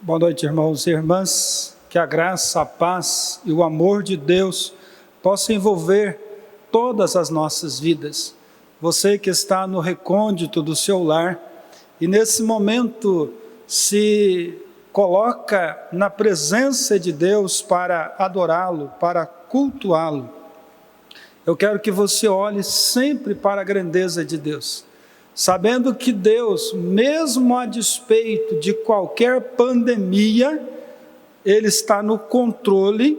Boa noite, irmãos e irmãs. Que a graça, a paz e o amor de Deus possam envolver todas as nossas vidas. Você que está no recôndito do seu lar e nesse momento se coloca na presença de Deus para adorá-lo, para cultuá-lo. Eu quero que você olhe sempre para a grandeza de Deus, sabendo que Deus, mesmo a despeito de qualquer pandemia, Ele está no controle,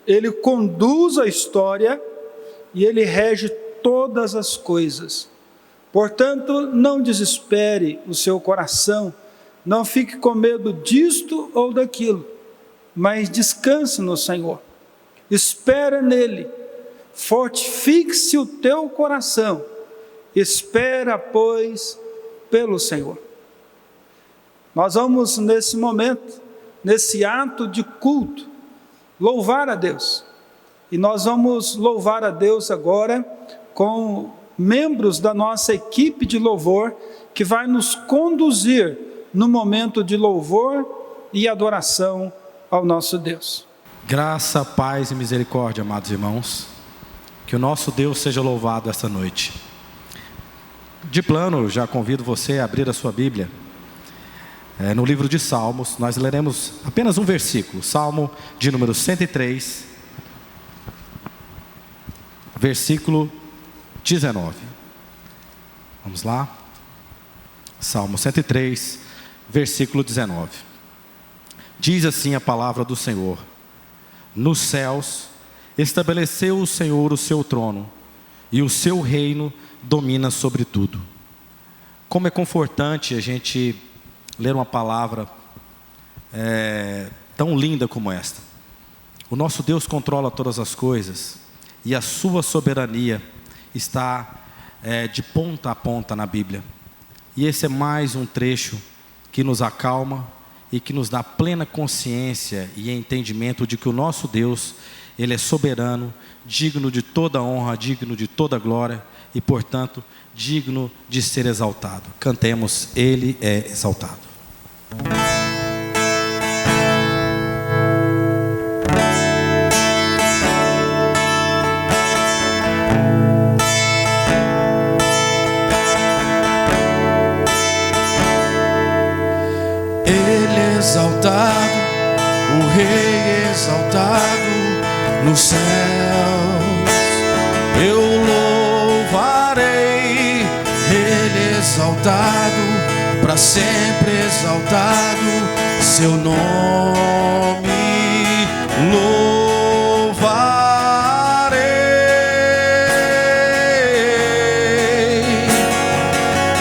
Ele conduz a história e Ele rege todas as coisas. Portanto, não desespere o seu coração, não fique com medo disto ou daquilo, mas descanse no Senhor, espera nele, fortifique-se o teu coração, espera, pois, pelo Senhor. Nós vamos nesse momento, nesse ato de culto, louvar a Deus. E nós vamos louvar a Deus agora com membros da nossa equipe de louvor, que vai nos conduzir no momento de louvor e adoração ao nosso Deus. Graça, paz e misericórdia, amados irmãos. Que o nosso Deus seja louvado esta noite. De plano, já convido você a abrir a sua Bíblia. No livro de Salmos, nós leremos apenas um versículo. Salmo de número 103, versículo 19. Vamos lá? Salmo 103, versículo 19. Diz assim a palavra do Senhor: nos céus estabeleceu o Senhor o seu trono, e o seu reino domina sobre tudo. Como é confortante a gente ler uma palavra tão linda como esta. O nosso Deus controla todas as coisas, e a sua soberania está de ponta a ponta na Bíblia. E esse é mais um trecho que nos acalma e que nos dá plena consciência e entendimento de que o nosso Deus, Ele é soberano, digno de toda honra, digno de toda glória e, portanto, digno de ser exaltado. Cantemos: Ele é exaltado. Ele é exaltado, o Rei exaltado nos céus. Eu louvarei, Ele exaltado, para sempre exaltado, seu nome louvarei.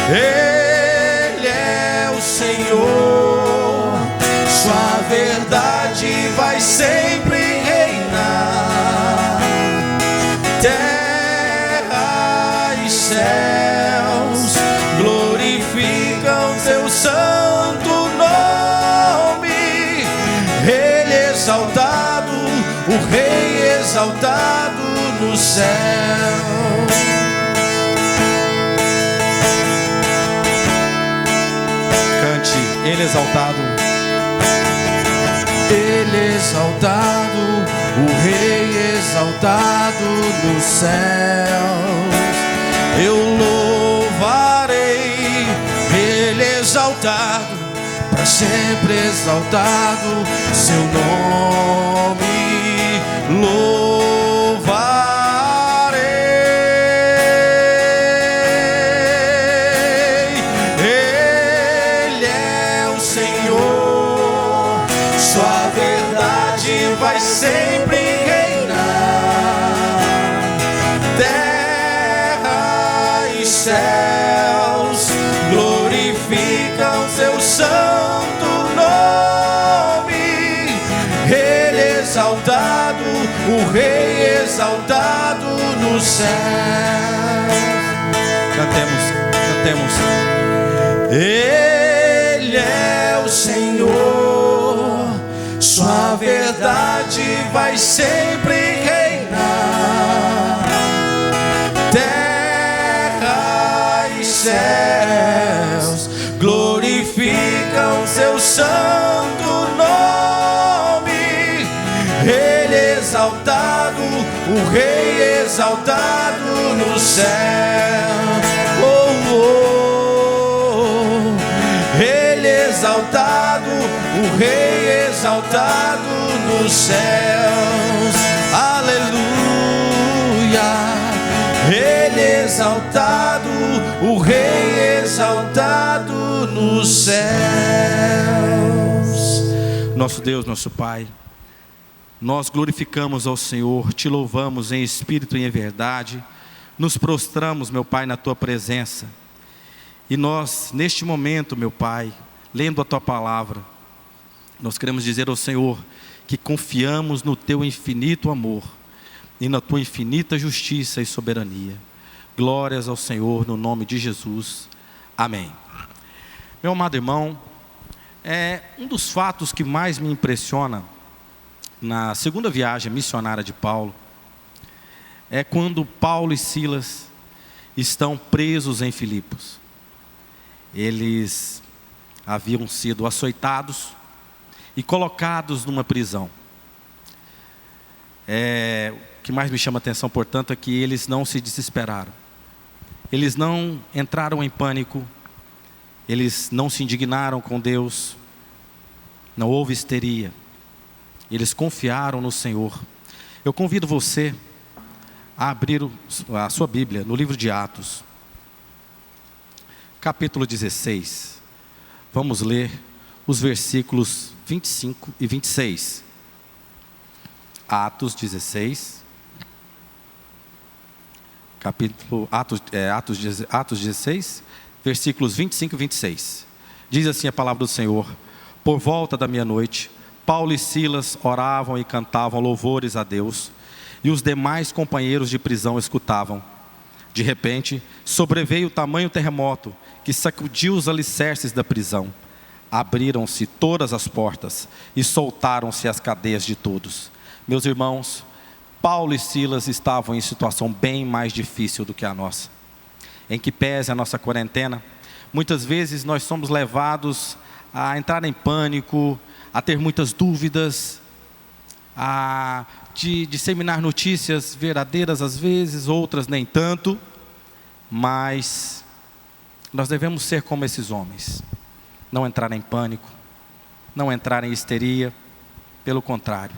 Ele é o Senhor, sua verdade vai sempre reinar. Terra e céus glorificam teu santo nome. Ele é exaltado, o Rei exaltado no céu. Cante: Ele é exaltado. Ele é exaltado, o Rei exaltado nos céus. Eu louvarei, Ele exaltado, para sempre exaltado, seu nome louvarei. Ele é o Senhor, sua verdade vai sempre reinar. Terra e céus glorificam seu santo nome. Ele é exaltado, o Rei exaltado no céu. Cantemos. Ele é o Senhor, sua verdade vai sempre reinar. Terra e céus glorificam seu santo Ele exaltado, o Rei exaltado no céu. Ele exaltado, o Rei exaltado nos céus. Aleluia. Ele exaltado, o Rei exaltado nos céus. Nosso Deus, nosso Pai, nós glorificamos ao Senhor, te louvamos em espírito e em verdade, nos prostramos, meu Pai, na tua presença. E nós, neste momento, meu Pai, lendo a tua palavra, nós queremos dizer ao Senhor que confiamos no teu infinito amor e na tua infinita justiça e soberania. Glórias ao Senhor no nome de Jesus. Amém. Meu amado irmão, um dos fatos que mais me impressiona na segunda viagem missionária de Paulo é quando Paulo e Silas estão presos em Filipos. Eles haviam sido açoitados e colocados numa prisão. O que mais me chama a atenção, portanto, é que eles não se desesperaram. Eles não entraram em pânico. Eles não se indignaram com Deus. Não houve histeria. Eles confiaram no Senhor. Eu convido você a abrir a sua Bíblia no livro de Atos, capítulo 16. Vamos ler os versículos 25 e 26. Atos 16. Atos 16, versículos 25 e 26. Diz assim a palavra do Senhor: por volta da meia-noite, Paulo e Silas oravam e cantavam louvores a Deus, e os demais companheiros de prisão escutavam. De repente, sobreveio tamanho terremoto que sacudiu os alicerces da prisão. Abriram-se todas as portas e soltaram-se as cadeias de todos. Meus irmãos, Paulo e Silas estavam em situação bem mais difícil do que a nossa. Em que pese a nossa quarentena, muitas vezes nós somos levados a entrar em pânico, a ter muitas dúvidas, a disseminar notícias verdadeiras às vezes, outras nem tanto, mas nós devemos ser como esses homens, não entrar em pânico, não entrar em histeria, pelo contrário,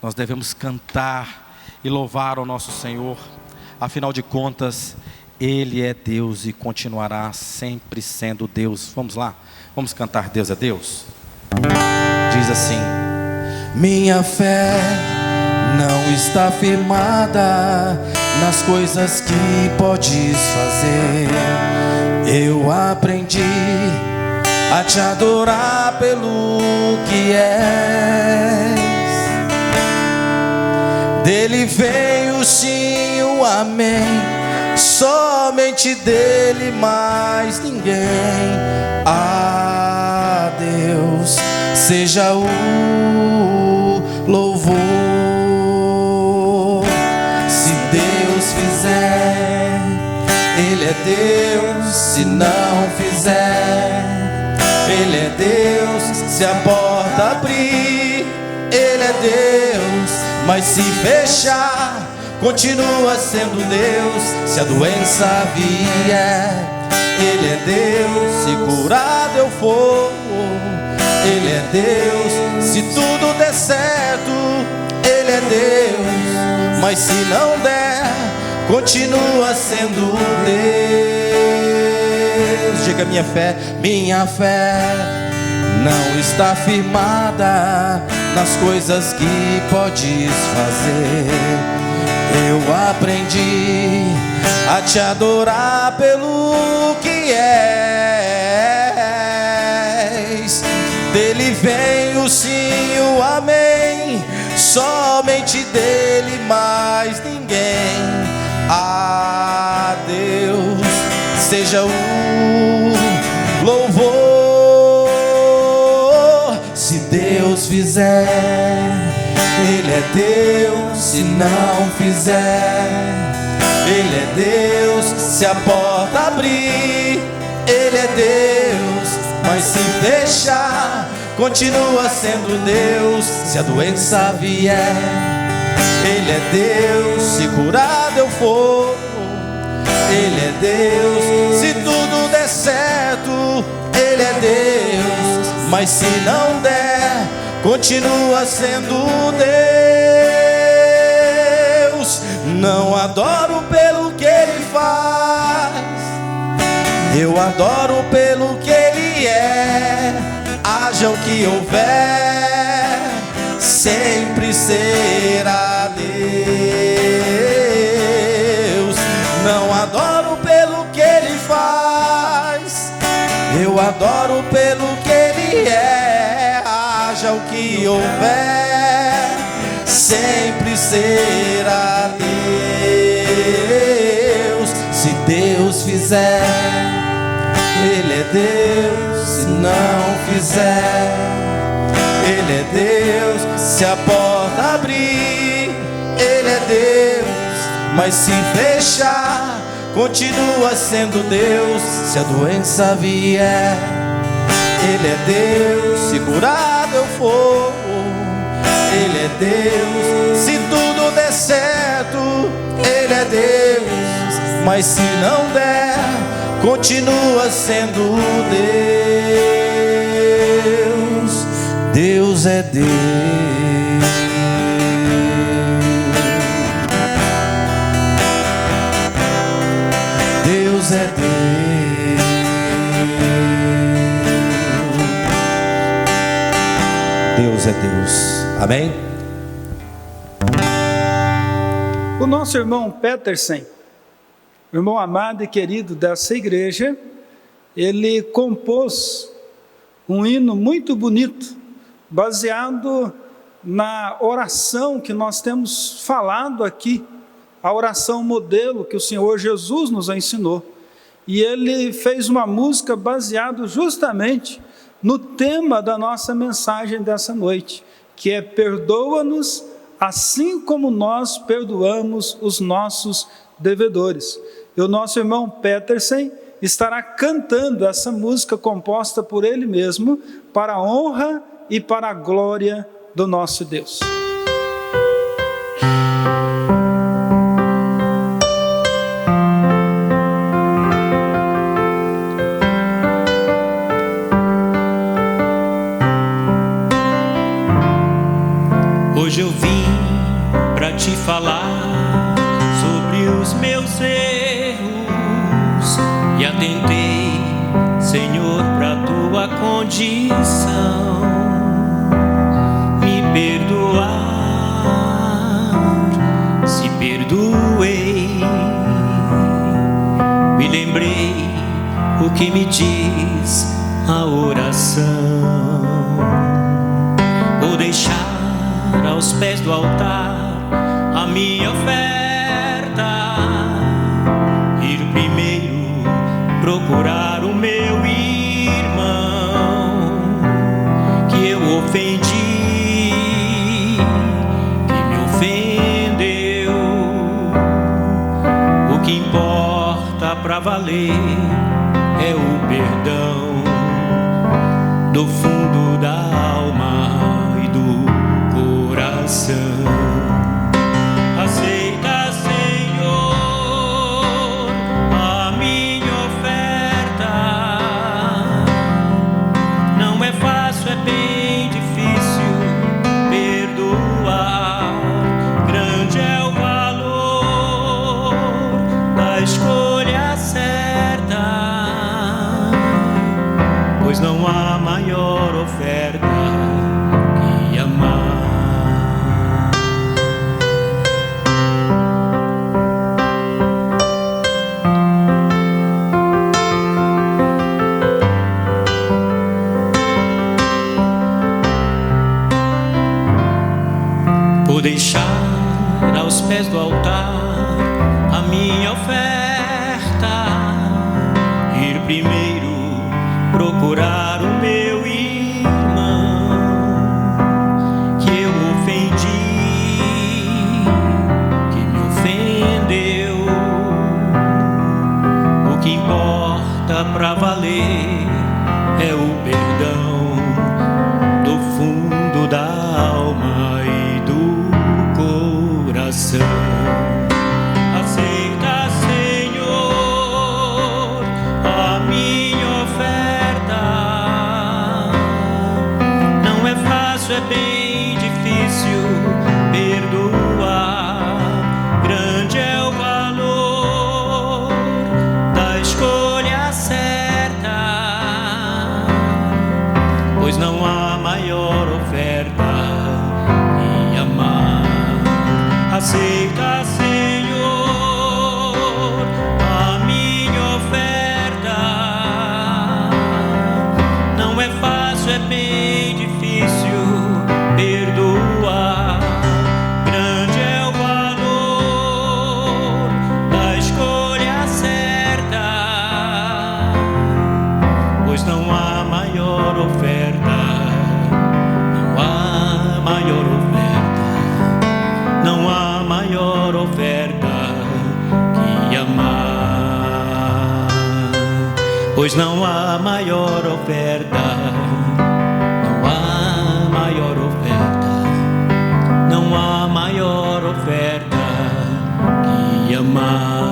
nós devemos cantar e louvar ao nosso Senhor. Afinal de contas, Ele é Deus e continuará sempre sendo Deus. Vamos lá, vamos cantar Deus é Deus. Diz assim: minha fé não está firmada nas coisas que podes fazer. Eu aprendi a te adorar pelo que és. Dele veio sim o amém, somente dele, mais ninguém. A Deus seja o louvor. Se Deus fizer, Ele é Deus. Se não fizer, Ele é Deus. Se a porta abrir, Ele é Deus. Mas se fechar, continua sendo Deus. Se a doença vier, Ele é Deus. Se curado eu for, Ele é Deus. Se tudo der certo, Ele é Deus. Mas se não der, continua sendo Deus. Diga: minha fé não está firmada nas coisas que podes fazer. Eu aprendi a te adorar pelo que és. Dele vem o sim, o amém, somente dele, mais ninguém. A Deus seja o louvor. Se Deus fizer, Ele é Deus. Se não fizer, Ele é Deus. Se a porta abrir, Ele é Deus. Mas se fechar, continua sendo Deus. Se a doença vier, Ele é Deus. Se curado eu for, Ele é Deus. Se tudo der certo, Ele é Deus. Mas se não der, continua sendo Deus. Não adoro pelo que Ele faz, eu adoro pelo que Ele é. Haja o que houver, sempre será Deus. Não adoro pelo que Ele faz, eu adoro pelo que Ele é. Haja o que houver, sempre será Deus. Se Deus fizer, Ele é Deus. Se não fizer, Ele é Deus. Se a porta abrir, Ele é Deus. Mas se fechar, continua sendo Deus. Se a doença vier, Ele é Deus. Se curado eu for, Ele é Deus. Se tudo der certo, Ele é Deus. Mas se não der, continua sendo Deus. Deus é Deus. Deus é Deus. Deus é Deus. Amém? O nosso irmão Petersen, irmão amado e querido dessa igreja, ele compôs um hino muito bonito, baseado na oração que nós temos falado aqui, a oração modelo que o Senhor Jesus nos ensinou. E ele fez uma música baseada justamente no tema da nossa mensagem dessa noite, que é: perdoa-nos assim como nós perdoamos os nossos devedores. E o nosso irmão Petersen estará cantando essa música composta por ele mesmo, para a honra e para a glória do nosso Deus. Hoje eu vim para te falar sobre os meus erros e atentei, Senhor, para tua condição. Me perdoar, se perdoei. Me lembrei o que me diz a oração. Vou deixar aos pés do altar a minha oferta, ir primeiro procurar o meu irmão que eu ofendi, que me ofendeu. O que importa pra valer é o perdão do fundo da alma e do coração. Aceita, Senhor, a minha oferta. Não é fácil, é bem difícil perdoar. Grande é o valor da escolha certa, pois não há maior oferta que amar. Vou deixar aos pés do altar a minha oferta, ir primeiro procurar o meu irmão que eu ofendi, que me ofendeu. O que importa pra valer é o perdão fácil, é bem difícil perdoar. Grande é o valor da escolha certa, pois não há maior oferta que amar. Aceita, Senhor, a minha oferta. Não é fácil, é bem difícil perdoar. Grande é o valor da escolha certa, pois não há maior oferta. Não há maior oferta. Não há maior oferta que amar, pois não há maior oferta. Não há maior oferta. Não há maior oferta que amar.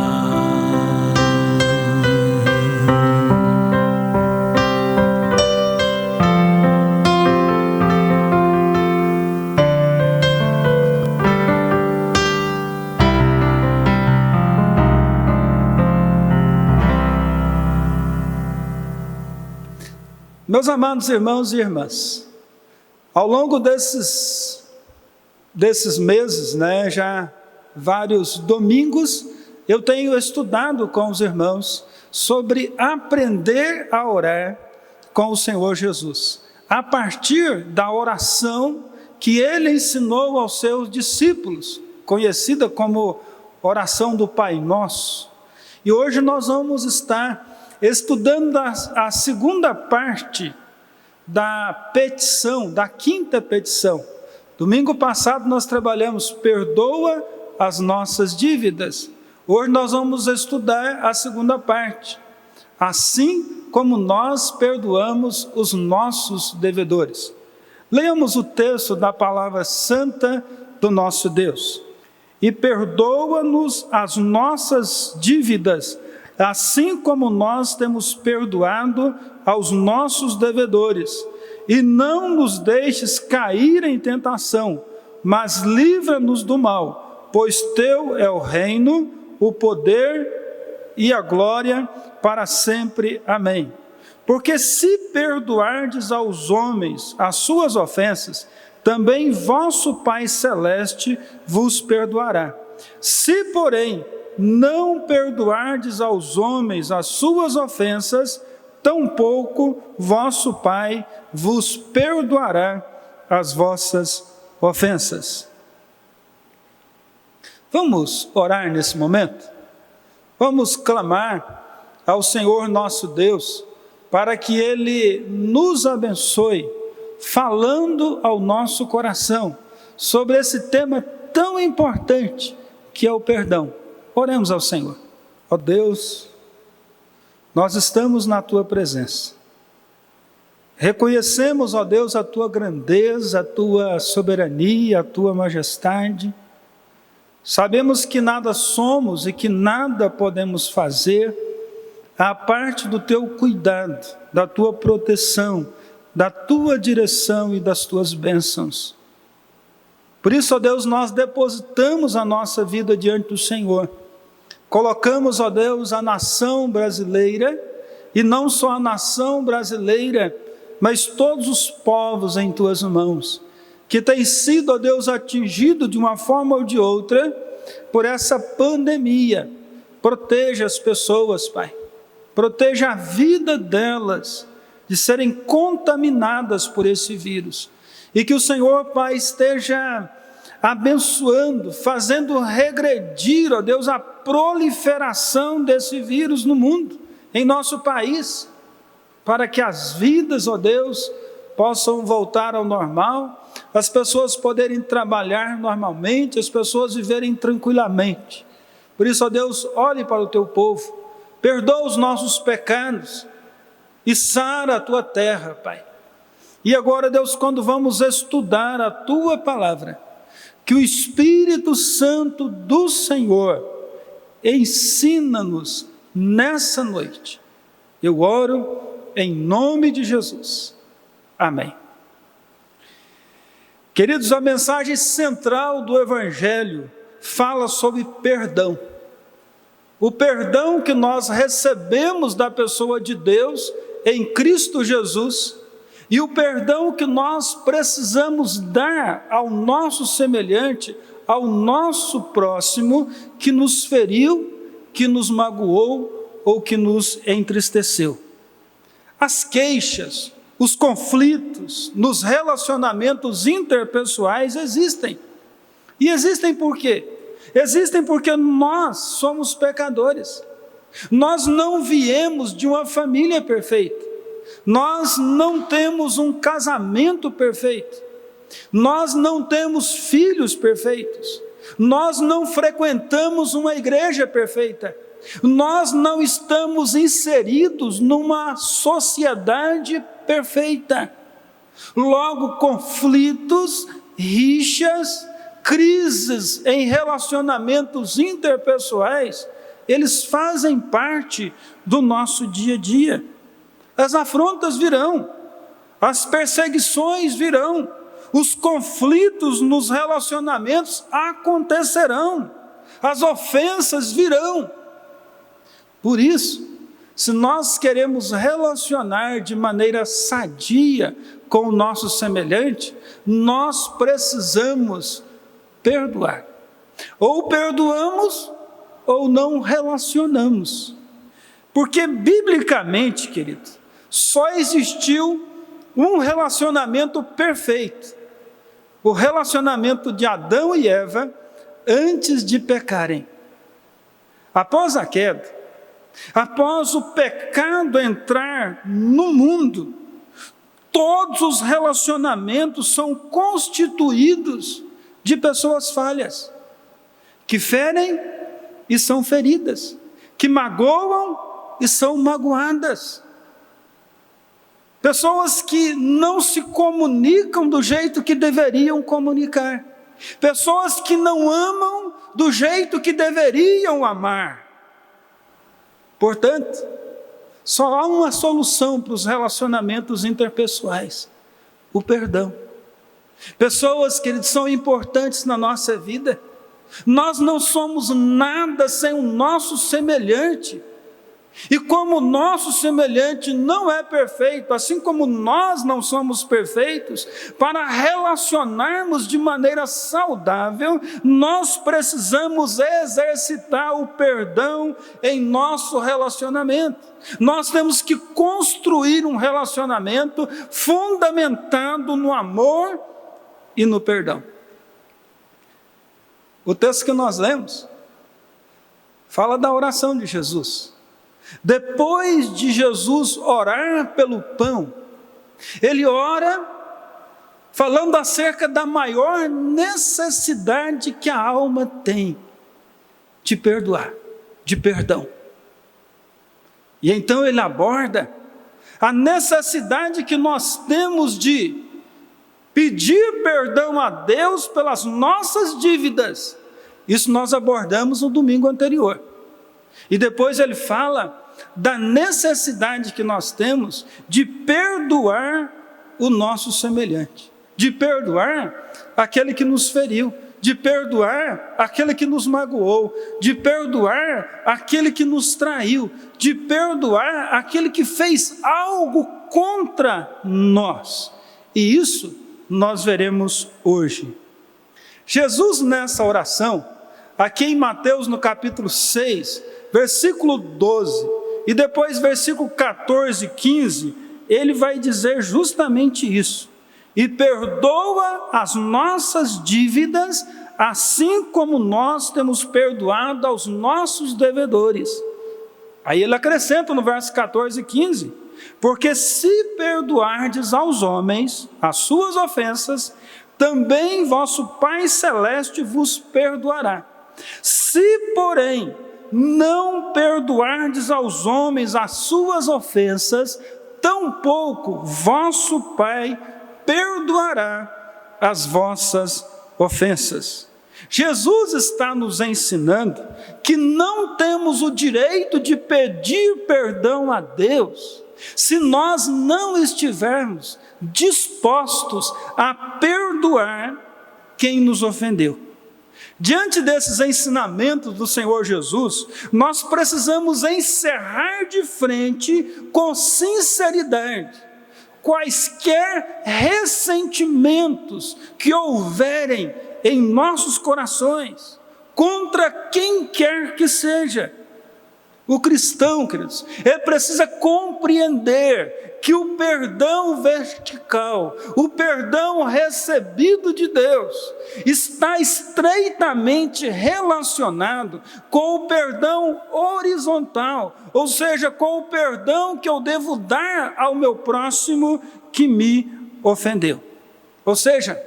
Meus amados irmãos e irmãs, ao longo desses meses, já vários domingos, eu tenho estudado com os irmãos sobre aprender a orar com o Senhor Jesus, a partir da oração que ele ensinou aos seus discípulos, conhecida como oração do Pai Nosso. E hoje nós vamos estar estudando a segunda parte da petição, da quinta petição. Domingo passado nós trabalhamos perdoa as nossas dívidas. Hoje nós vamos estudar a segunda parte. Assim como nós perdoamos os nossos devedores. Leamos o texto da palavra santa do nosso Deus. E perdoa-nos as nossas dívidas, assim como nós temos perdoado aos nossos devedores. E não nos deixes cair em tentação, mas livra-nos do mal, pois teu é o reino, o poder e a glória para sempre. Amém. Porque se perdoardes aos homens as suas ofensas, também vosso Pai Celeste vos perdoará. Se, porém, não perdoardes aos homens as suas ofensas, tampouco vosso Pai vos perdoará as vossas ofensas. Vamos orar nesse momento? Vamos clamar ao Senhor nosso Deus, para que Ele nos abençoe, falando ao nosso coração, sobre esse tema tão importante, que é o perdão. Oremos ao Senhor. Ó Deus, nós estamos na Tua presença. Reconhecemos, ó Deus, a Tua grandeza, a Tua soberania, a Tua majestade. Sabemos que nada somos e que nada podemos fazer, à parte do Teu cuidado, da Tua proteção, da Tua direção e das Tuas bênçãos. Por isso, ó Deus, nós depositamos a nossa vida diante do Senhor. Colocamos, ó Deus, a nação brasileira, e não só a nação brasileira, mas todos os povos em Tuas mãos, que têm sido, ó Deus, atingidos de uma forma ou de outra, por essa pandemia. Proteja as pessoas, Pai. Proteja a vida delas, de serem contaminadas por esse vírus. E que o Senhor, Pai, esteja abençoando, fazendo regredir, ó Deus, a proliferação desse vírus no mundo, em nosso país, para que as vidas, ó Deus, possam voltar ao normal, as pessoas poderem trabalhar normalmente, as pessoas viverem tranquilamente. Por isso, ó Deus, olhe para o Teu povo, perdoa os nossos pecados e sara a Tua terra, Pai. E agora, Deus, quando vamos estudar a Tua palavra, que o Espírito Santo do Senhor ensina-nos nessa noite. Eu oro em nome de Jesus. Amém. Queridos, a mensagem central do Evangelho fala sobre perdão. O perdão que nós recebemos da pessoa de Deus em Cristo Jesus e o perdão que nós precisamos dar ao nosso semelhante, ao nosso próximo que nos feriu, que nos magoou ou que nos entristeceu. As queixas, os conflitos nos relacionamentos interpessoais existem. E existem por quê? Existem porque nós somos pecadores. Nós não viemos de uma família perfeita. Nós não temos um casamento perfeito. Nós não temos filhos perfeitos. Nós não frequentamos uma igreja perfeita. Nós não estamos inseridos numa sociedade perfeita. Logo, conflitos, rixas, crises em relacionamentos interpessoais, eles fazem parte do nosso dia a dia. As afrontas virão, as perseguições virão, os conflitos nos relacionamentos acontecerão, as ofensas virão. Por isso, se nós queremos relacionar de maneira sadia com o nosso semelhante, nós precisamos perdoar. Ou perdoamos, ou não relacionamos. Porque, biblicamente, querido, só existiu um relacionamento perfeito. O relacionamento de Adão e Eva antes de pecarem. Após a queda, após o pecado entrar no mundo, todos os relacionamentos são constituídos de pessoas falhas, que ferem e são feridas, que magoam e são magoadas. Pessoas que não se comunicam do jeito que deveriam comunicar. Pessoas que não amam do jeito que deveriam amar. Portanto, só há uma solução para os relacionamentos interpessoais: o perdão. Pessoas que são importantes na nossa vida. Nós não somos nada sem o nosso semelhante. E como o nosso semelhante não é perfeito, assim como nós não somos perfeitos, para relacionarmos de maneira saudável, nós precisamos exercitar o perdão em nosso relacionamento. Nós temos que construir um relacionamento fundamentado no amor e no perdão. O texto que nós lemos fala da oração de Jesus. Depois de Jesus orar pelo pão, ele ora falando acerca da maior necessidade que a alma tem de perdoar, de perdão. E então ele aborda a necessidade que nós temos de pedir perdão a Deus pelas nossas dívidas. Isso nós abordamos no domingo anterior. E depois ele fala da necessidade que nós temos de perdoar o nosso semelhante, de perdoar aquele que nos feriu, de perdoar aquele que nos magoou, de perdoar aquele que nos traiu, de perdoar aquele que fez algo contra nós. E isso nós veremos hoje. Jesus, nessa oração, aqui em Mateus, no capítulo 6, versículo 12, e depois versículo 14 e 15, ele vai dizer justamente isso. E perdoa as nossas dívidas, assim como nós temos perdoado aos nossos devedores. Aí ele acrescenta no verso 14 e 15, porque se perdoardes aos homens as suas ofensas, também vosso Pai Celeste vos perdoará. Se, porém, não perdoardes aos homens as suas ofensas, tampouco vosso Pai perdoará as vossas ofensas. Jesus está nos ensinando que não temos o direito de pedir perdão a Deus se nós não estivermos dispostos a perdoar quem nos ofendeu. Diante desses ensinamentos do Senhor Jesus, nós precisamos encerrar de frente com sinceridade quaisquer ressentimentos que houverem em nossos corações contra quem quer que seja. O cristão, queridos, ele precisa compreender que o perdão vertical, o perdão recebido de Deus, está estreitamente relacionado com o perdão horizontal, ou seja, com o perdão que eu devo dar ao meu próximo que me ofendeu. Ou seja,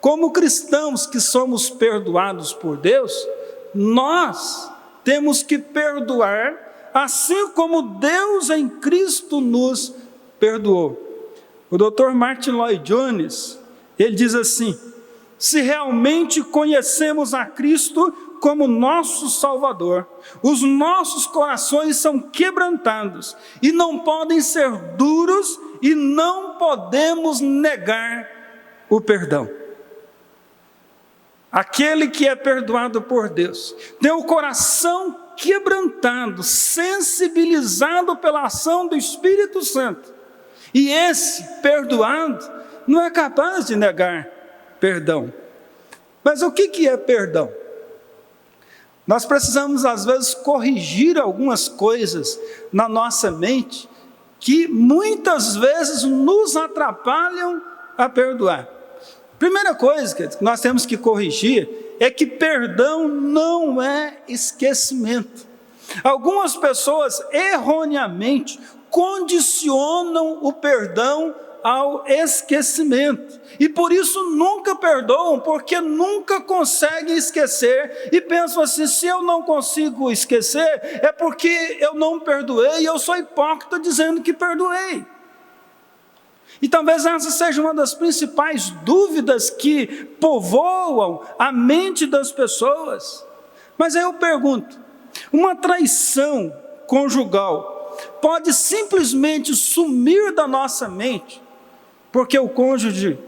como cristãos que somos perdoados por Deus, nós temos que perdoar, assim como Deus em Cristo nos perdoou. O Dr. Martin Lloyd Jones, ele diz assim: se realmente conhecemos a Cristo como nosso Salvador, os nossos corações são quebrantados e não podem ser duros e não podemos negar o perdão. Aquele que é perdoado por Deus tem o coração quebrantado, sensibilizado pela ação do Espírito Santo. E esse perdoado não é capaz de negar perdão. Mas o que é perdão? Nós precisamos, às vezes, corrigir algumas coisas na nossa mente que muitas vezes nos atrapalham a perdoar. Primeira coisa que nós temos que corrigir é que perdão não é esquecimento. Algumas pessoas erroneamente condicionam o perdão ao esquecimento e por isso nunca perdoam, porque nunca conseguem esquecer e pensam assim: se eu não consigo esquecer é porque eu não perdoei e eu sou hipócrita dizendo que perdoei. E talvez essa seja uma das principais dúvidas que povoam a mente das pessoas. Mas aí eu pergunto: uma traição conjugal pode simplesmente sumir da nossa mente porque o cônjuge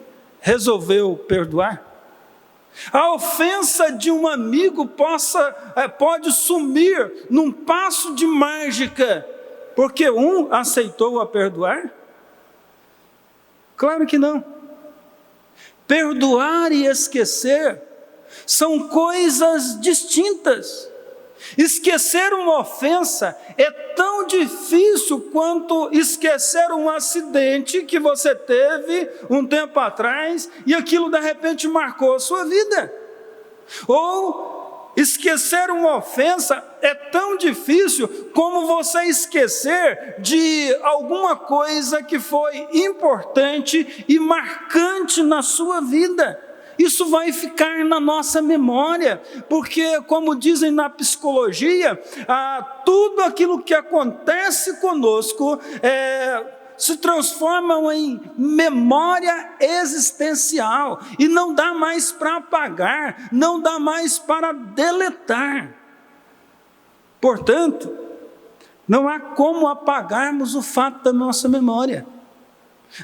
resolveu perdoar? A ofensa de um amigo pode sumir num passo de mágica porque um aceitou a perdoar? Claro que não. Perdoar e esquecer são coisas distintas. Esquecer uma ofensa é tão difícil quanto esquecer um acidente que você teve um tempo atrás e aquilo de repente marcou a sua vida. Ou esquecer uma ofensa é tão difícil como você esquecer de alguma coisa que foi importante e marcante na sua vida. Isso vai ficar na nossa memória, porque, como dizem na psicologia, tudo aquilo que acontece conosco se transformam em memória existencial e não dá mais para apagar, não dá mais para deletar. Portanto, não há como apagarmos o fato da nossa memória.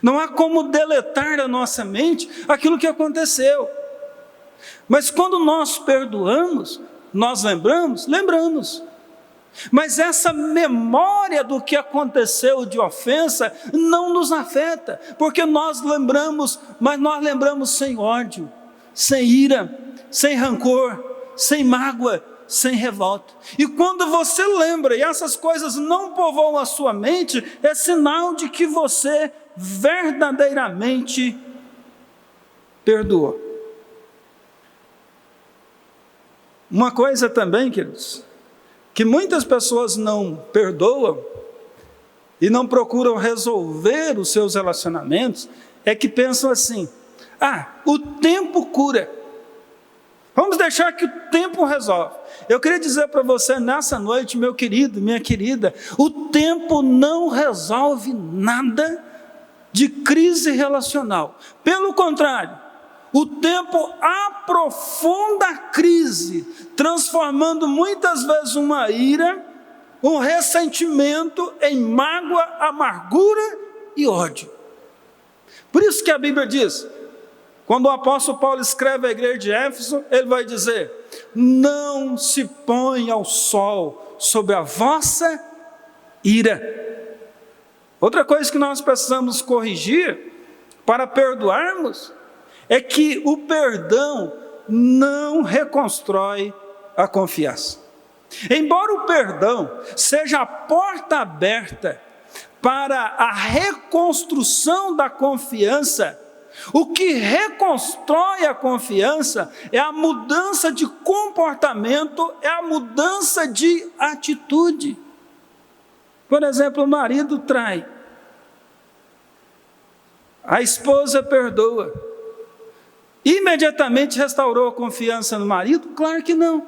Não há como deletar da nossa mente aquilo que aconteceu. Mas quando nós perdoamos, nós lembramos. Mas essa memória do que aconteceu de ofensa não nos afeta, porque nós lembramos, mas nós lembramos sem ódio, sem ira, sem rancor, sem mágoa, sem revolta. E quando você lembra e essas coisas não povoam a sua mente, é sinal de que você verdadeiramente perdoou. Uma coisa também, queridos, que muitas pessoas não perdoam e não procuram resolver os seus relacionamentos, é que pensam assim: o tempo cura. Vamos deixar que o tempo resolve. Eu queria dizer para você nessa noite, meu querido, minha querida, o tempo não resolve nada de crise relacional. Pelo contrário, o tempo aprofunda a crise, transformando muitas vezes uma ira um ressentimento em mágoa, amargura e ódio. Por isso que a Bíblia diz, quando o apóstolo Paulo escreve à igreja de Éfeso, ele vai dizer: não se ponha o sol sobre a vossa ira. Outra coisa que nós precisamos corrigir para perdoarmos é que o perdão não reconstrói a confiança. Embora o perdão seja a porta aberta para a reconstrução da confiança, o que reconstrói a confiança é a mudança de comportamento, é a mudança de atitude. Por exemplo, o marido trai, a esposa perdoa, imediatamente restaurou a confiança no marido? Claro que não.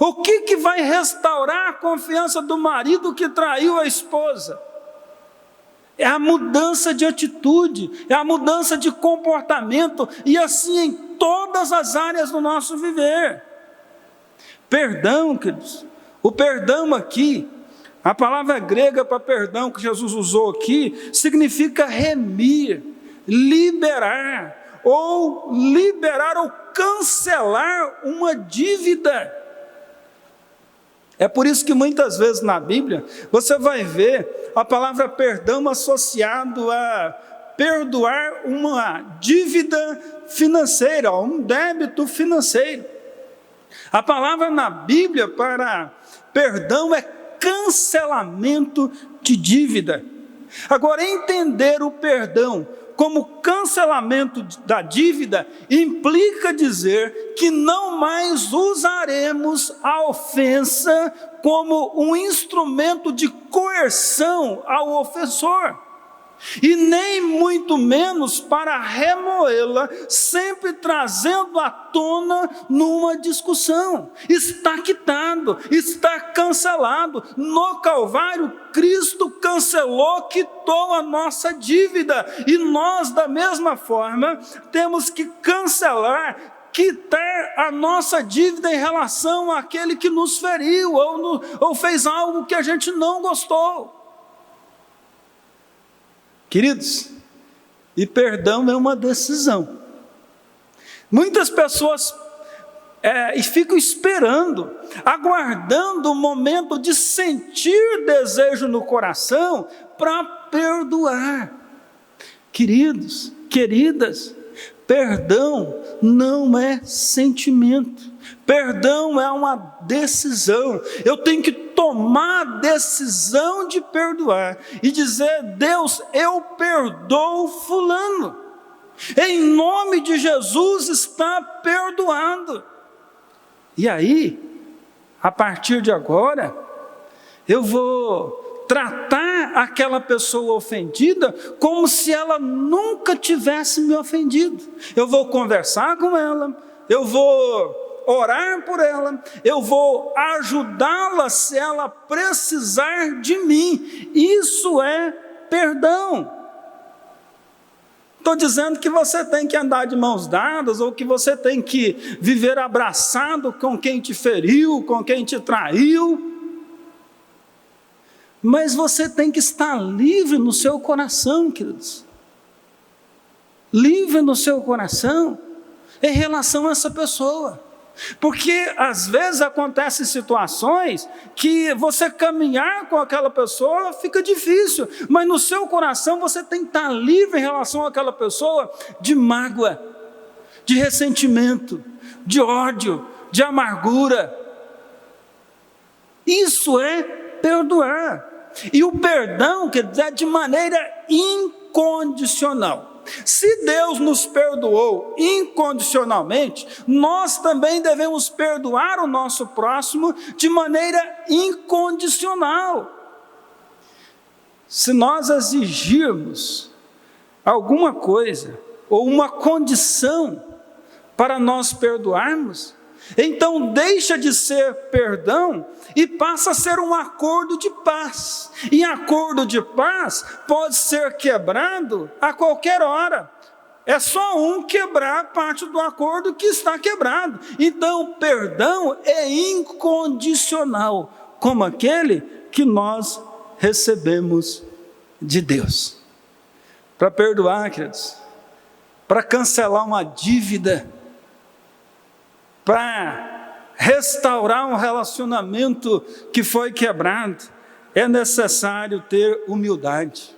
O que vai restaurar a confiança do marido que traiu a esposa? É a mudança de atitude, é a mudança de comportamento, e assim em todas as áreas do nosso viver. Perdão, queridos, o perdão aqui, a palavra grega para perdão que Jesus usou aqui, significa remir, liberar ou cancelar uma dívida. É por isso que muitas vezes na Bíblia você vai ver a palavra perdão associado a perdoar uma dívida financeira, um débito financeiro. A palavra na Bíblia para perdão é cancelamento de dívida. Agora, entender o perdão como cancelamento da dívida implica dizer que não mais usaremos a ofensa como um instrumento de coerção ao ofensor, e nem muito menos para remoê-la, sempre trazendo à tona numa discussão. Está quitado, está cancelado. No Calvário, Cristo cancelou, quitou a nossa dívida, e nós, da mesma forma, temos que cancelar, quitar a nossa dívida em relação àquele que nos feriu ou fez algo que a gente não gostou. Queridos, e perdão é uma decisão. Muitas pessoas ficam esperando, aguardando o momento de sentir desejo no coração para perdoar. Queridos, queridas, perdão não é sentimento. Perdão é uma decisão. Eu tenho que tomar a decisão de perdoar e dizer: Deus, eu perdoo fulano. Em nome de Jesus está perdoado. E aí, a partir de agora, eu vou tratar aquela pessoa ofendida como se ela nunca tivesse me ofendido. Eu vou conversar com ela, eu vou orar por ela, eu vou ajudá-la se ela precisar de mim. Isso é perdão. Estou dizendo que você tem que andar de mãos dadas, ou que você tem que viver abraçado com quem te feriu, com quem te traiu. Mas você tem que estar livre no seu coração, queridos. Livre no seu coração em relação a essa pessoa. Porque às vezes acontecem situações que você caminhar com aquela pessoa fica difícil, mas no seu coração você tem que estar livre em relação àquela pessoa de mágoa, de ressentimento, de ódio, de amargura. Isso é perdoar. E o perdão quer dizer de maneira incondicional. Se Deus nos perdoou incondicionalmente, nós também devemos perdoar o nosso próximo de maneira incondicional. Se nós exigirmos alguma coisa ou uma condição para nós perdoarmos, então deixa de ser perdão e passa a ser um acordo de paz. E acordo de paz pode ser quebrado a qualquer hora. É só um quebrar parte do acordo que está quebrado. Então, perdão é incondicional, como aquele que nós recebemos de Deus. Para perdoar, queridos, para cancelar uma dívida, para restaurar um relacionamento que foi quebrado, é necessário ter humildade.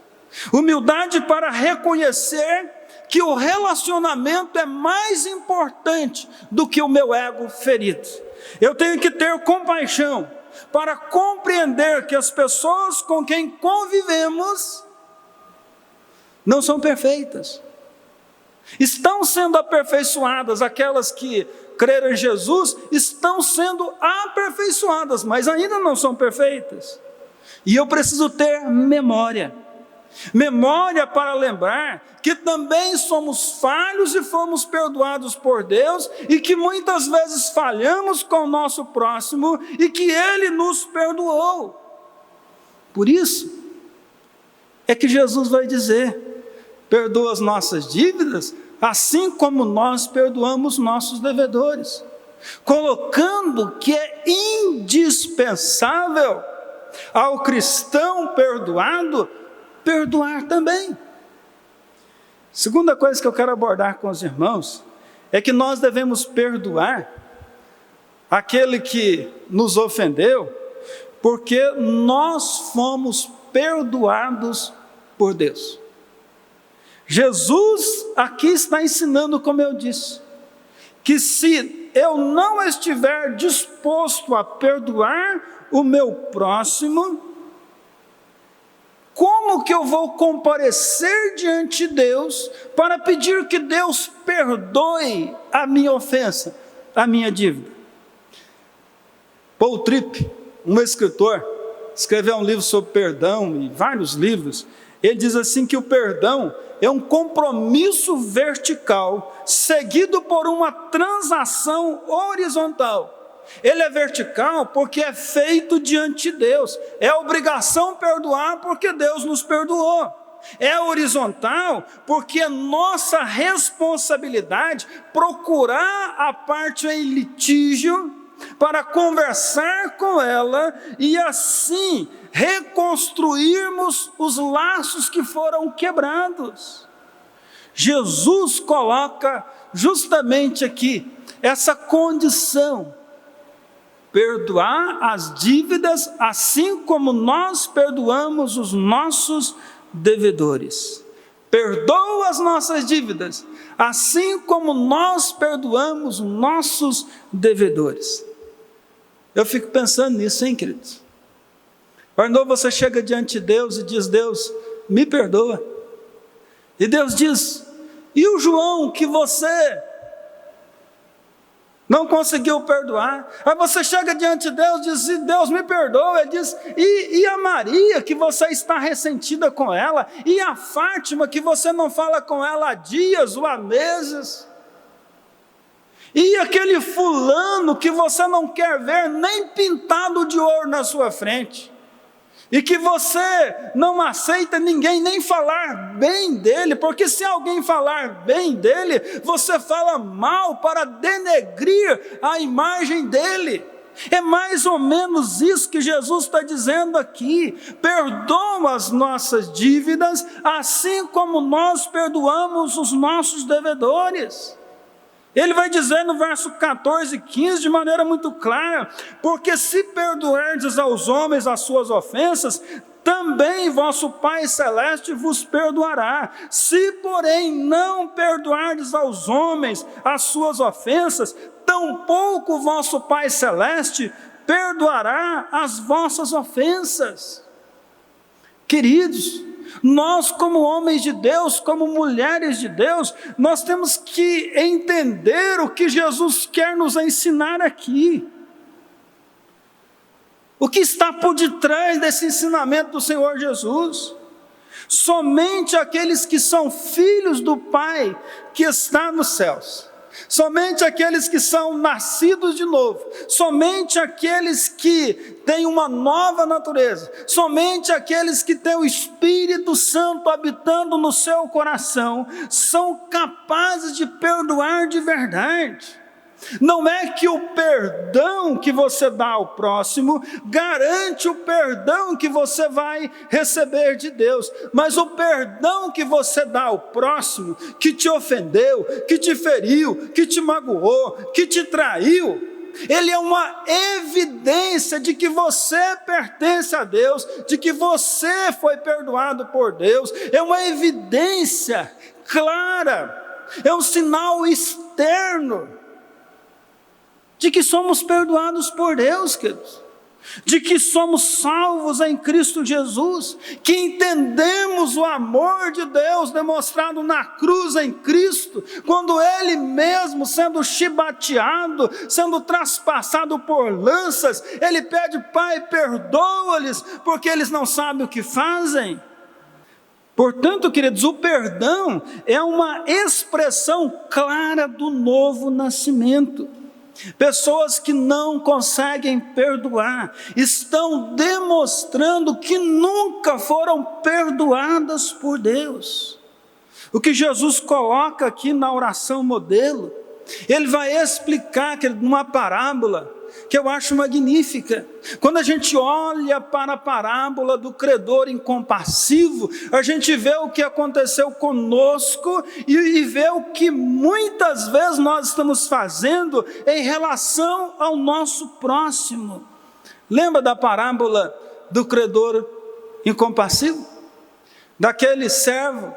Humildade para reconhecer que o relacionamento é mais importante do que o meu ego ferido. Eu tenho que ter compaixão para compreender que as pessoas com quem convivemos não são perfeitas. Estão sendo aperfeiçoadas, aquelas que creram em Jesus estão sendo aperfeiçoadas, mas ainda não são perfeitas. E eu preciso ter memória para lembrar que também somos falhos e fomos perdoados por Deus, e que muitas vezes falhamos com o nosso próximo e que Ele nos perdoou. Por isso é que Jesus vai dizer: perdoa as nossas dívidas, assim como nós perdoamos nossos devedores, colocando que é indispensável ao cristão perdoado perdoar também. Segunda coisa que eu quero abordar com os irmãos é que nós devemos perdoar aquele que nos ofendeu, porque nós fomos perdoados por Deus. Jesus aqui está ensinando, como eu disse, que se eu não estiver disposto a perdoar o meu próximo, como que eu vou comparecer diante de Deus para pedir que Deus perdoe a minha ofensa, a minha dívida? Paul Tripp, um escritor, escreveu um livro sobre perdão e vários livros. Ele diz assim que o perdão é um compromisso vertical seguido por uma transação horizontal. Ele é vertical porque é feito diante de Deus. É obrigação perdoar porque Deus nos perdoou. É horizontal porque é nossa responsabilidade procurar a parte em litígio para conversar com ela e assim reconstruirmos os laços que foram quebrados. Jesus coloca justamente aqui essa condição: perdoar as dívidas assim como nós perdoamos os nossos devedores. Perdoa as nossas dívidas assim como nós perdoamos os nossos devedores. Eu fico pensando nisso, hein, queridos? Quando você chega diante de Deus e diz: Deus, me perdoa. E Deus diz: e o João que você não conseguiu perdoar? Aí você chega diante de Deus e diz: Deus, me perdoa. Ele diz: e a Maria que você está ressentida com ela? E a Fátima que você não fala com ela há dias ou há meses? E aquele fulano que você não quer ver nem pintado de ouro na sua frente? E que você não aceita ninguém nem falar bem dele, porque se alguém falar bem dele, você fala mal para denegrir a imagem dele. É mais ou menos isso que Jesus está dizendo aqui: perdoa as nossas dívidas, assim como nós perdoamos os nossos devedores. Ele vai dizer no verso 14 e 15 de maneira muito clara: porque se perdoardes aos homens as suas ofensas, também vosso Pai Celeste vos perdoará. Se, porém, não perdoardes aos homens as suas ofensas, tampouco vosso Pai Celeste perdoará as vossas ofensas. Queridos, nós como homens de Deus, como mulheres de Deus, nós temos que entender o que Jesus quer nos ensinar aqui. O que está por detrás desse ensinamento do Senhor Jesus? Somente aqueles que são filhos do Pai que está nos céus, somente aqueles que são nascidos de novo, somente aqueles que têm uma nova natureza, somente aqueles que têm o Espírito Santo habitando no seu coração, são capazes de perdoar de verdade. Não é que o perdão que você dá ao próximo garante o perdão que você vai receber de Deus, mas o perdão que você dá ao próximo, que te ofendeu, que te feriu, que te magoou, que te traiu, ele é uma evidência de que você pertence a Deus, de que você foi perdoado por Deus, é uma evidência clara, é um sinal externo de que somos perdoados por Deus, queridos, de que somos salvos em Cristo Jesus, que entendemos o amor de Deus demonstrado na cruz em Cristo, quando Ele mesmo, sendo chibateado, sendo traspassado por lanças, Ele pede: Pai, perdoa-lhes, porque eles não sabem o que fazem. Portanto, queridos, o perdão é uma expressão clara do novo nascimento. Pessoas que não conseguem perdoar estão demonstrando que nunca foram perdoadas por Deus. O que Jesus coloca aqui na oração modelo, Ele vai explicar que numa parábola que eu acho magnífica. Quando a gente olha para a parábola do credor incompassivo, a gente vê o que aconteceu conosco e vê o que muitas vezes nós estamos fazendo em relação ao nosso próximo. Lembra da parábola do credor incompassivo? Daquele servo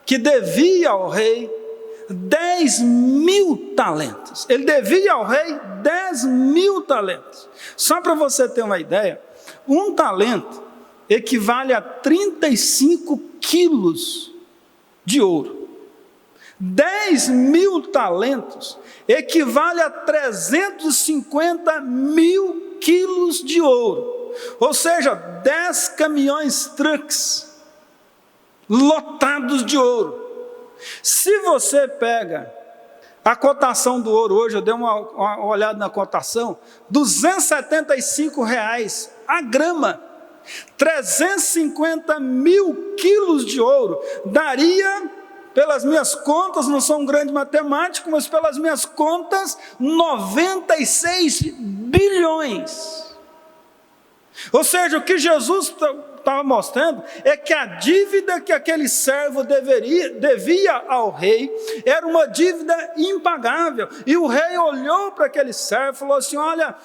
que devia ao rei 10.000 talentos. Ele devia ao rei 10.000 talentos. Só para você ter uma ideia, um talento equivale a 35 quilos de ouro. 10.000 talentos equivale a 350 mil quilos de ouro. Ou seja, 10 caminhões trucks lotados de ouro. Se você pega a cotação do ouro hoje, eu dei uma olhada na cotação, R$275 a grama, 350 mil quilos de ouro, daria, pelas minhas contas, não sou um grande matemático, mas pelas minhas contas, 96 bilhões. Ou seja, o que Jesus estava mostrando é que a dívida que aquele servo devia ao rei era uma dívida impagável, e o rei olhou para aquele servo e falou assim: olha,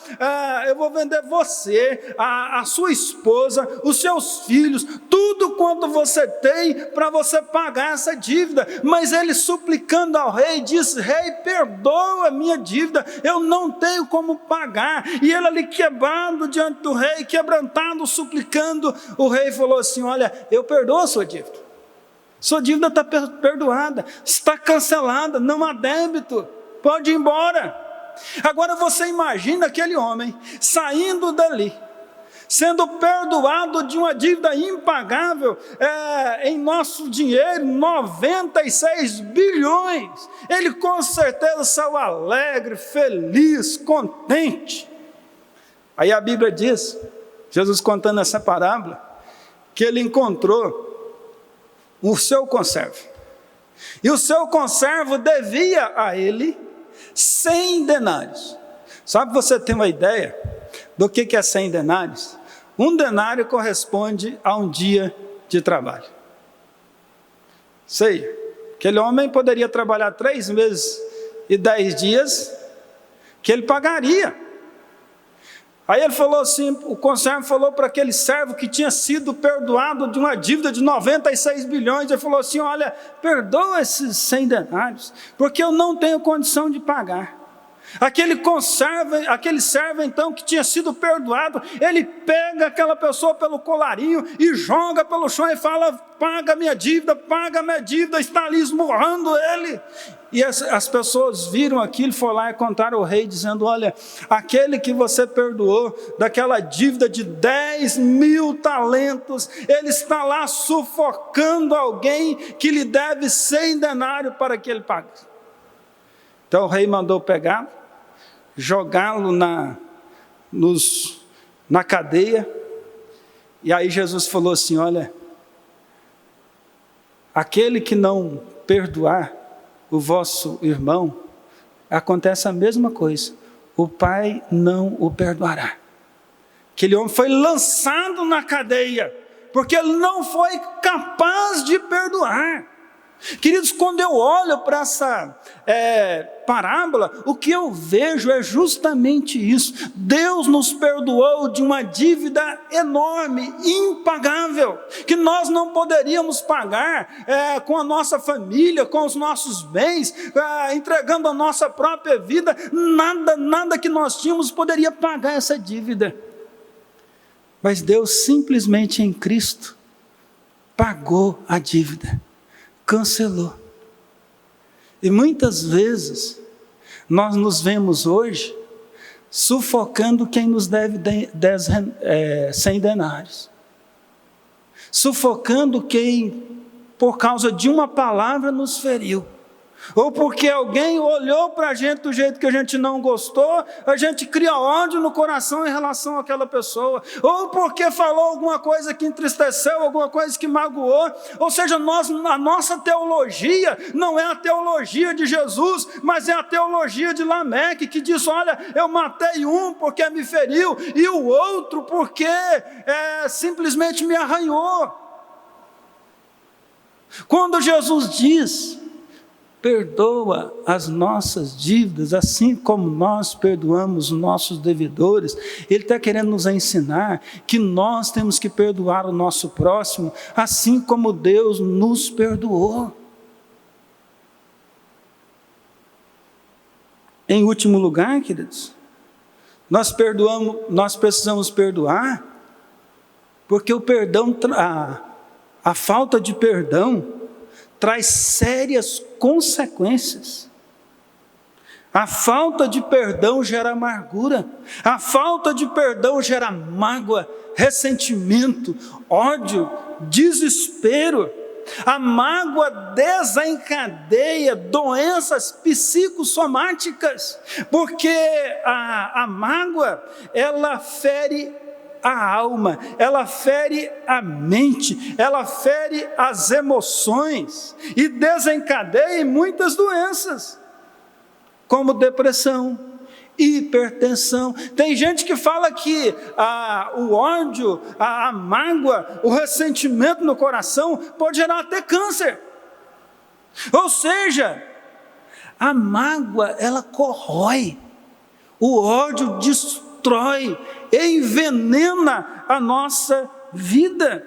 eu vou vender você, a sua esposa, os seus filhos, tudo quanto você tem para você pagar essa dívida. Mas ele, suplicando ao rei, disse: rei, perdoa a minha dívida, eu não tenho como pagar. E ele ali quebrado diante do rei, quebrantado, suplicando, o rei falou assim: olha, eu perdoo a sua dívida está perdoada, está cancelada, não há débito, pode ir embora. Agora você imagina aquele homem saindo dali, sendo perdoado de uma dívida impagável, em nosso dinheiro, 96 bilhões, ele com certeza saiu alegre, feliz, contente. Aí a Bíblia diz, Jesus contando essa parábola, que ele encontrou o seu conservo, e o seu conservo devia a ele 100 denários. Sabe, você tem uma ideia do que é 100 denários? Um denário corresponde a um dia de trabalho. Sei, aquele homem poderia trabalhar 3 meses e 10 dias, que ele pagaria. Aí ele falou assim, o conservo falou para aquele servo que tinha sido perdoado de uma dívida de 96 bilhões, ele falou assim: olha, perdoa esses 100 denários, porque eu não tenho condição de pagar. Aquele servo então que tinha sido perdoado, ele pega aquela pessoa pelo colarinho e joga pelo chão e fala: paga minha dívida, está ali esmurrando ele. E as pessoas viram aquilo, foram lá e contaram ao rei, dizendo: olha, aquele que você perdoou daquela dívida de 10.000 talentos, ele está lá sufocando alguém que lhe deve 100 denários para que ele pague. Então o rei mandou pegar, jogá-lo na cadeia, e aí Jesus falou assim: olha, aquele que não perdoar o vosso irmão, acontece a mesma coisa. O pai não o perdoará. Aquele homem foi lançado na cadeia, porque ele não foi capaz de perdoar. Queridos, quando eu olho para essa parábola, o que eu vejo é justamente isso. Deus nos perdoou de uma dívida enorme, impagável, que nós não poderíamos pagar com a nossa família, com os nossos bens, entregando a nossa própria vida. Nada que nós tínhamos poderia pagar essa dívida. Mas Deus simplesmente em Cristo pagou a dívida. Cancelou. E muitas vezes nós nos vemos hoje sufocando quem nos deve 100 denários. Sufocando quem, por causa de uma palavra, nos feriu. Ou porque alguém olhou para a gente do jeito que a gente não gostou, a gente cria ódio no coração em relação àquela pessoa. Ou porque falou alguma coisa que entristeceu, alguma coisa que magoou. Ou seja, a nossa teologia não é a teologia de Jesus, mas é a teologia de Lameque, que diz: olha, eu matei um porque me feriu, e o outro porque simplesmente me arranhou. Quando Jesus diz: perdoa as nossas dívidas, assim como nós perdoamos os nossos devedores, Ele está querendo nos ensinar que nós temos que perdoar o nosso próximo, assim como Deus nos perdoou. Em último lugar, queridos, nós precisamos perdoar, porque o perdão, a falta de perdão, traz sérias consequências. A falta de perdão gera amargura, a falta de perdão gera mágoa, ressentimento, ódio, desespero. A mágoa desencadeia doenças psicossomáticas, porque a mágoa, ela fere a alma, ela fere a mente, ela fere as emoções e desencadeia muitas doenças, como depressão, hipertensão. Tem gente que fala que o ódio, a mágoa, o ressentimento no coração pode gerar até câncer. Ou seja, a mágoa, ela corrói, o ódio destrói, envenena a nossa vida.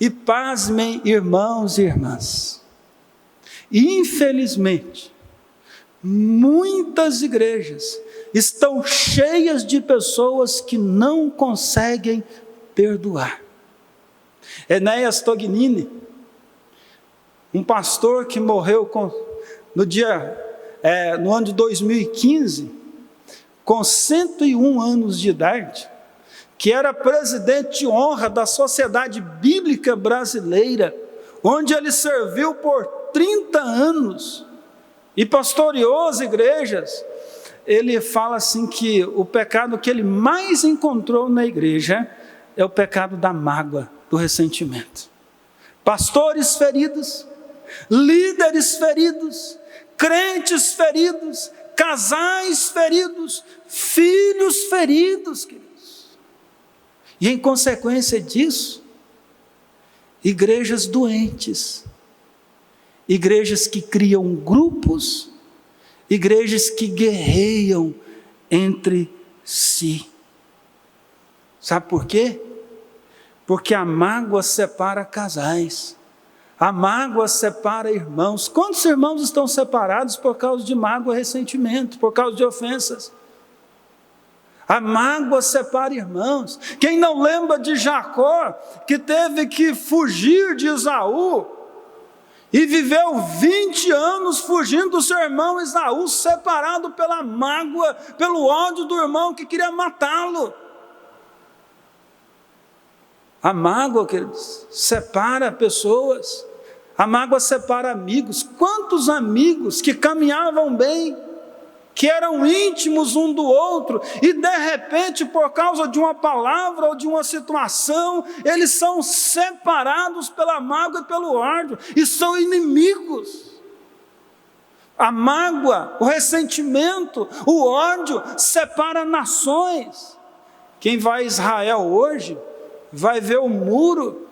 E pasmem, irmãos e irmãs, infelizmente, muitas igrejas estão cheias de pessoas que não conseguem perdoar. Enéas Tognini, um pastor que morreu no ano de 2015, com 101 anos de idade, que era presidente de honra da Sociedade Bíblica Brasileira, onde ele serviu por 30 anos e pastoreou as igrejas. Ele fala assim que o pecado que ele mais encontrou na igreja é o pecado da mágoa, do ressentimento. Pastores feridos, líderes feridos, crentes feridos, casais feridos, filhos feridos, queridos. E em consequência disso, igrejas doentes, igrejas que criam grupos, igrejas que guerreiam entre si. Sabe por quê? Porque a mágoa separa casais. A mágoa separa irmãos. Quantos irmãos estão separados por causa de mágoa e ressentimento, por causa de ofensas? A mágoa separa irmãos. Quem não lembra de Jacó, que teve que fugir de Esaú, e viveu 20 anos fugindo do seu irmão Esaú, separado pela mágoa, pelo ódio do irmão que queria matá-lo. A mágoa, queridos, separa pessoas. A mágoa separa amigos. Quantos amigos que caminhavam bem, que eram íntimos um do outro, e de repente, por causa de uma palavra ou de uma situação, eles são separados pela mágoa e pelo ódio, e são inimigos. A mágoa, o ressentimento, o ódio separa nações. Quem vai a Israel hoje vai ver o muro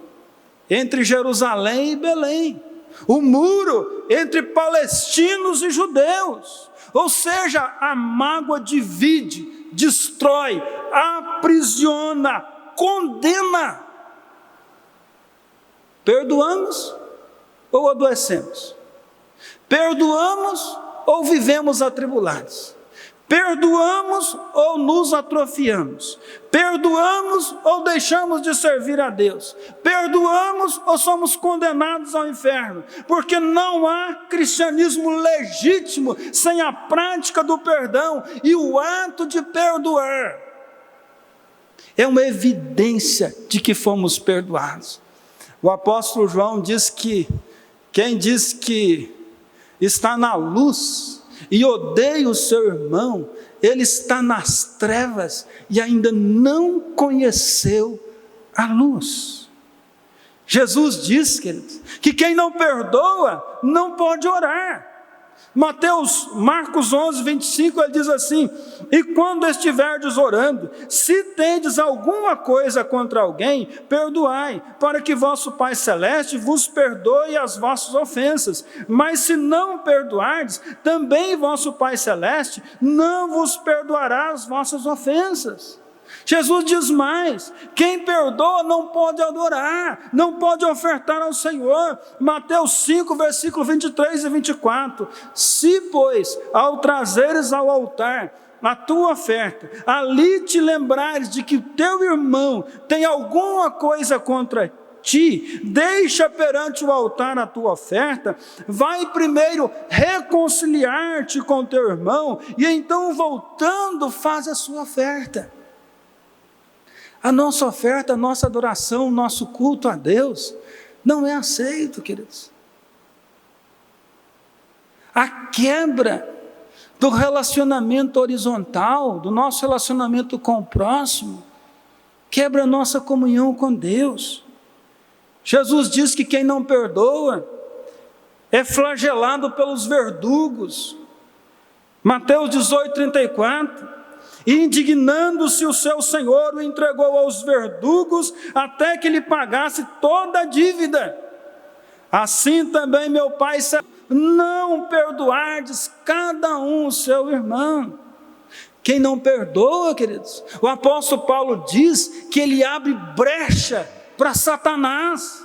entre Jerusalém e Belém, o muro entre palestinos e judeus. Ou seja, a mágoa divide, destrói, aprisiona, condena. Perdoamos ou adoecemos? Perdoamos ou vivemos atribulados? Perdoamos ou nos atrofiamos? Perdoamos ou deixamos de servir a Deus? Perdoamos ou somos condenados ao inferno? Porque não há cristianismo legítimo sem a prática do perdão e o ato de perdoar. É uma evidência de que fomos perdoados. O apóstolo João diz que quem diz que está na luz e odeia o seu irmão, ele está nas trevas e ainda não conheceu a luz. Jesus diz, queridos, que quem não perdoa não pode orar. Marcos 11, 25, ele diz assim: e quando estiverdes orando, se tendes alguma coisa contra alguém, perdoai, para que vosso Pai Celeste vos perdoe as vossas ofensas. Mas se não perdoardes, também vosso Pai Celeste não vos perdoará as vossas ofensas. Jesus diz mais: quem perdoa não pode adorar, não pode ofertar ao Senhor. Mateus 5, versículo 23 e 24. Se, pois, ao trazeres ao altar a tua oferta, ali te lembrares de que o teu irmão tem alguma coisa contra ti, deixa perante o altar a tua oferta, vai primeiro reconciliar-te com teu irmão, e então voltando faz a sua oferta. A nossa oferta, a nossa adoração, o nosso culto a Deus não é aceito, queridos. A quebra do relacionamento horizontal, do nosso relacionamento com o próximo, quebra a nossa comunhão com Deus. Jesus diz que quem não perdoa é flagelado pelos verdugos. Mateus 18, 34. E indignando-se o seu senhor, o entregou aos verdugos, até que lhe pagasse toda a dívida. Assim também meu Pai, não perdoardes cada um o seu irmão. Quem não perdoa, queridos, o apóstolo Paulo diz que ele abre brecha para Satanás.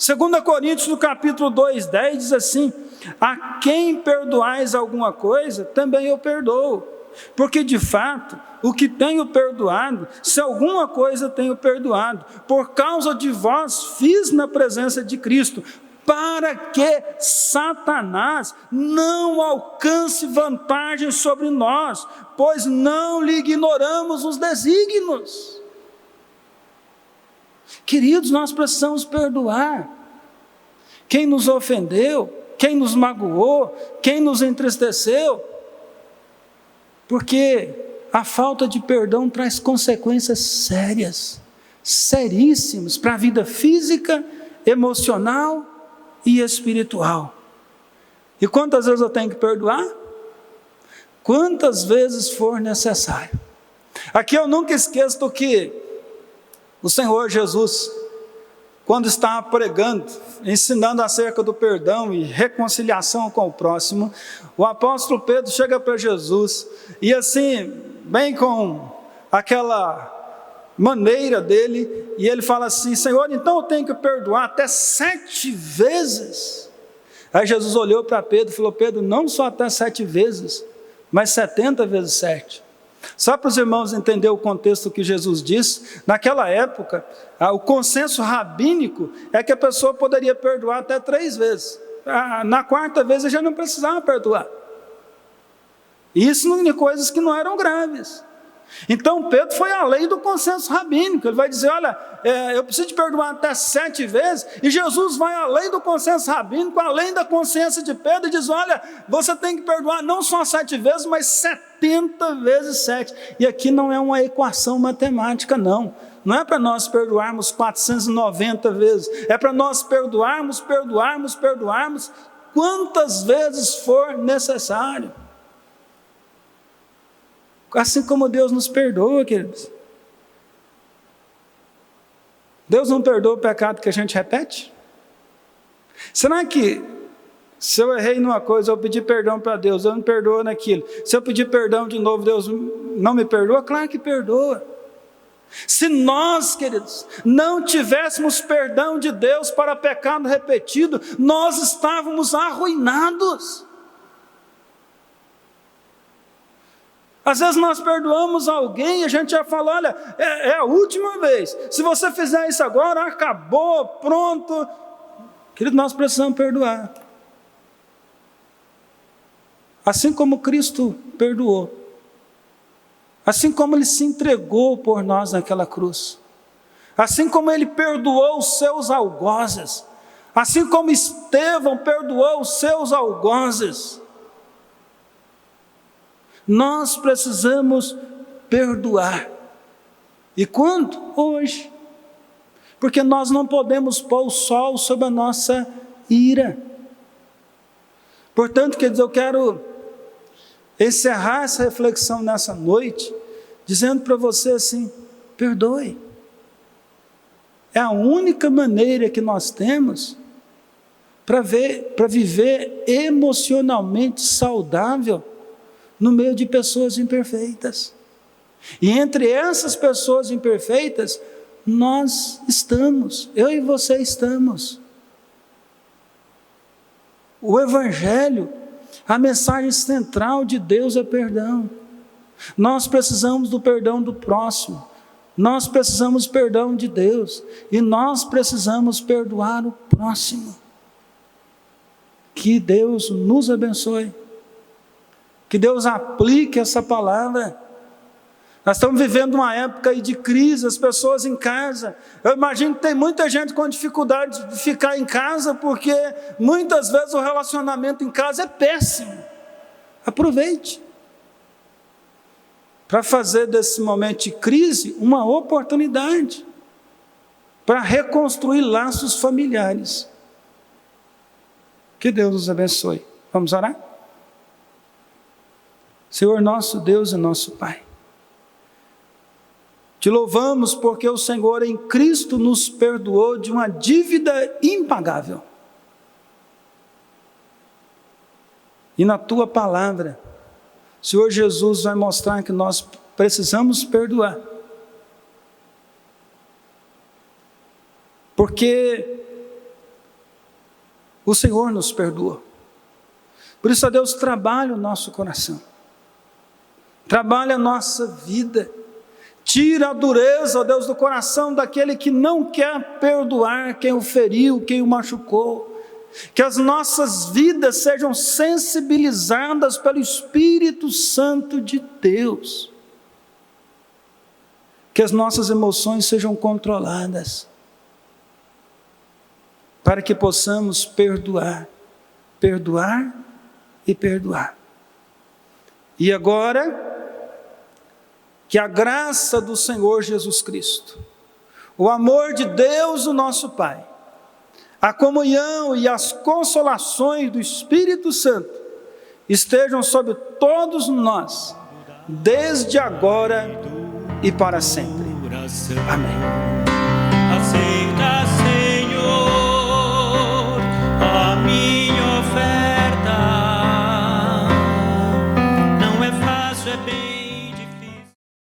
2 Coríntios, no capítulo 2, 10, diz assim: a quem perdoais alguma coisa, também eu perdoo. Porque de fato, o que tenho perdoado, se alguma coisa tenho perdoado, por causa de vós fiz na presença de Cristo, para que Satanás não alcance vantagem sobre nós, pois não lhe ignoramos os desígnios. Queridos, nós precisamos perdoar quem nos ofendeu, quem nos magoou, quem nos entristeceu, porque a falta de perdão traz consequências sérias, seríssimas para a vida física, emocional e espiritual. E quantas vezes eu tenho que perdoar? Quantas vezes for necessário. Aqui eu nunca esqueço do que o Senhor Jesus, quando estava pregando, ensinando acerca do perdão e reconciliação com o próximo, o apóstolo Pedro chega para Jesus, e assim, bem com aquela maneira dele, e ele fala assim: Senhor, então eu tenho que perdoar até 7 vezes? Aí Jesus olhou para Pedro e falou: Pedro, não só até 7 vezes, mas 70 vezes 7. Só para os irmãos entenderem o contexto que Jesus diz, naquela época, o consenso rabínico é que a pessoa poderia perdoar até 3 vezes. Na 4ª vez, ele já não precisava perdoar. Isso em coisas que não eram graves. Então Pedro foi além do consenso rabínico. Ele vai dizer: olha, eu preciso te perdoar até 7 vezes, e Jesus vai além do consenso rabínico, além da consciência de Pedro, e diz: olha, você tem que perdoar não só 7 vezes, mas 70 vezes 7. E aqui não é uma equação matemática, não é para nós perdoarmos 490 vezes, é para nós perdoarmos quantas vezes for necessário. Assim como Deus nos perdoa, queridos. Deus não perdoa o pecado que a gente repete? Será que se eu errei numa coisa, eu pedi perdão para Deus, Deus me perdoa naquilo. Se eu pedir perdão de novo, Deus não me perdoa? Claro que perdoa. Se nós, queridos, não tivéssemos perdão de Deus para pecado repetido, nós estávamos arruinados. Às vezes nós perdoamos alguém e a gente já fala, olha, é a última vez. Se você fizer isso agora, acabou, pronto. Querido, nós precisamos perdoar. Assim como Cristo perdoou. Assim como Ele se entregou por nós naquela cruz. Assim como Ele perdoou os seus algozes. Assim como Estevão perdoou os seus algozes. Nós precisamos perdoar. E quando? Hoje. Porque nós não podemos pôr o sol sobre a nossa ira. Portanto, quer dizer, eu quero encerrar essa reflexão nessa noite, dizendo para você assim, perdoe. É a única maneira que nós temos para viver emocionalmente saudável no meio de pessoas imperfeitas. E entre essas pessoas imperfeitas, nós estamos, eu e você estamos. O Evangelho, a mensagem central de Deus é perdão. Nós precisamos do perdão do próximo. Nós precisamos do perdão de Deus. E nós precisamos perdoar o próximo. Que Deus nos abençoe. Que Deus aplique essa palavra. Nós estamos vivendo uma época aí de crise, as pessoas em casa. Eu imagino que tem muita gente com dificuldade de ficar em casa, porque muitas vezes o relacionamento em casa é péssimo. Aproveite para fazer desse momento de crise uma oportunidade para reconstruir laços familiares. Que Deus nos abençoe. Vamos orar? Senhor nosso Deus e nosso Pai, te louvamos porque o Senhor em Cristo nos perdoou de uma dívida impagável. E na Tua palavra, o Senhor Jesus vai mostrar que nós precisamos perdoar. Porque o Senhor nos perdoou. Por isso, ó Deus, trabalha o nosso coração. Trabalha a nossa vida. Tira a dureza, ó Deus, do coração daquele que não quer perdoar quem o feriu, quem o machucou. Que as nossas vidas sejam sensibilizadas pelo Espírito Santo de Deus. Que as nossas emoções sejam controladas. Para que possamos perdoar, perdoar e perdoar. E agora, que a graça do Senhor Jesus Cristo, o amor de Deus, o nosso Pai, a comunhão e as consolações do Espírito Santo estejam sobre todos nós, desde agora e para sempre. Amém. Aceita, Senhor, a minha oferta. Não é fácil, é bem